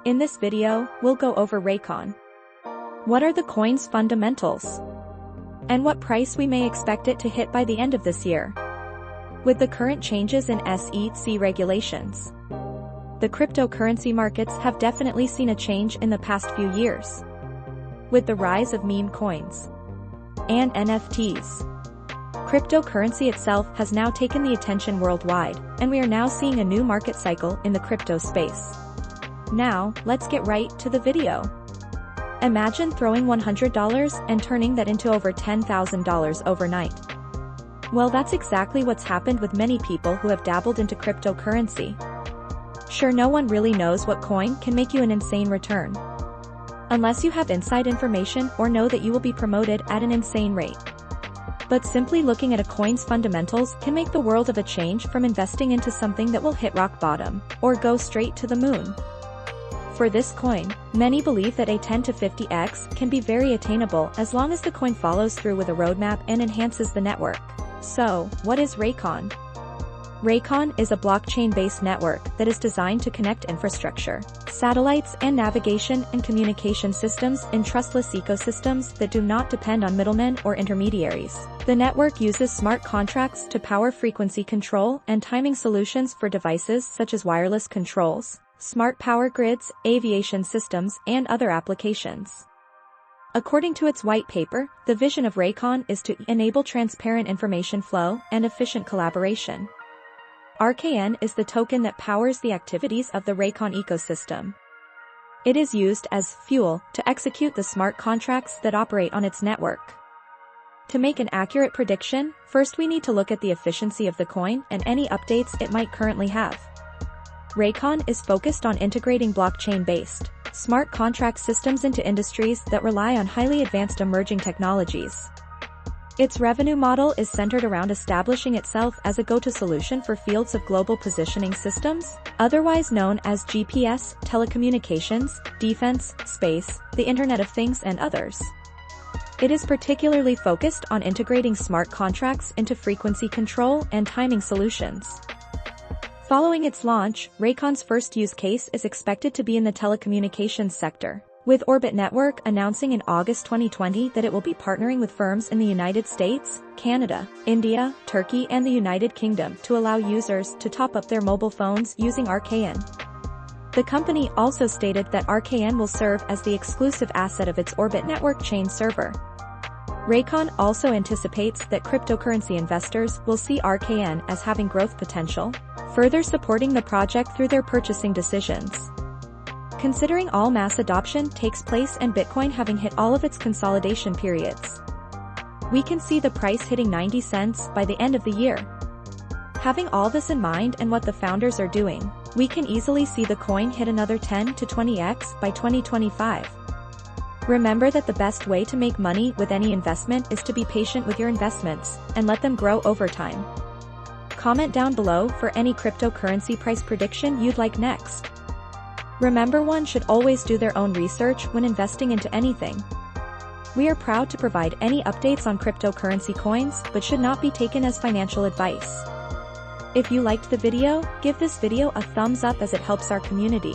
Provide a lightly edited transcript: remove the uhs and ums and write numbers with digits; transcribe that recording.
In this video, we'll go over Rakon. What are the coin's fundamentals? And what price we may expect it to hit by the end of this year. With the current changes in SEC regulations, the cryptocurrency markets have definitely seen a change in the past few years. With the rise of meme coins and NFTs, cryptocurrency itself has now taken the attention worldwide, and we are now seeing a new market cycle in the crypto space. Now, let's get right to the video. Imagine throwing $100 and turning that into over $10,000 overnight. Well, that's exactly what's happened with many people who have dabbled into cryptocurrency. Sure, no one really knows what coin can make you an insane return, unless you have inside information or know that you will be promoted at an insane rate. But simply looking at a coin's fundamentals can make the world of a change from investing into something that will hit rock bottom or go straight to the moon. For this coin, many believe that a 10 to 50x can be very attainable as long as the coin follows through with a roadmap and enhances the network. So, what is Rakon? Rakon is a blockchain-based network that is designed to connect infrastructure, satellites and navigation and communication systems in trustless ecosystems that do not depend on middlemen or intermediaries. The network uses smart contracts to power frequency control and timing solutions for devices such as wireless controls, smart power grids, aviation systems, and other applications. According to its white paper, the vision of Rakon is to enable transparent information flow and efficient collaboration. RKN is the token that powers the activities of the Rakon ecosystem. It is used as fuel to execute the smart contracts that operate on its network. To make an accurate prediction, first we need to look at the efficiency of the coin and any updates it might currently have. Rakon is focused on integrating blockchain-based, smart contract systems into industries that rely on highly advanced emerging technologies. Its revenue model is centered around establishing itself as a go-to solution for fields of global positioning systems, otherwise known as GPS, telecommunications, defense, space, the Internet of Things and others. It is particularly focused on integrating smart contracts into frequency control and timing solutions. Following its launch, Rakon's first use case is expected to be in the telecommunications sector, with Orbit Network announcing in August 2020 that it will be partnering with firms in the United States, Canada, India, Turkey and the United Kingdom to allow users to top up their mobile phones using RKN. The company also stated that RKN will serve as the exclusive asset of its Orbit Network chain server. Rakon also anticipates that cryptocurrency investors will see RKN as having growth potential, further supporting the project through their purchasing decisions. Considering all mass adoption takes place and Bitcoin having hit all of its consolidation periods, we can see the price hitting 90 cents by the end of the year. Having all this in mind and what the founders are doing, we can easily see the coin hit another 10 to 20x by 2025. Remember that the best way to make money with any investment is to be patient with your investments and let them grow over time. Comment down below for any cryptocurrency price prediction you'd like next. Remember, one should always do their own research when investing into anything. We are proud to provide any updates on cryptocurrency coins, but should not be taken as financial advice. If you liked the video, give this video a thumbs up as it helps our community.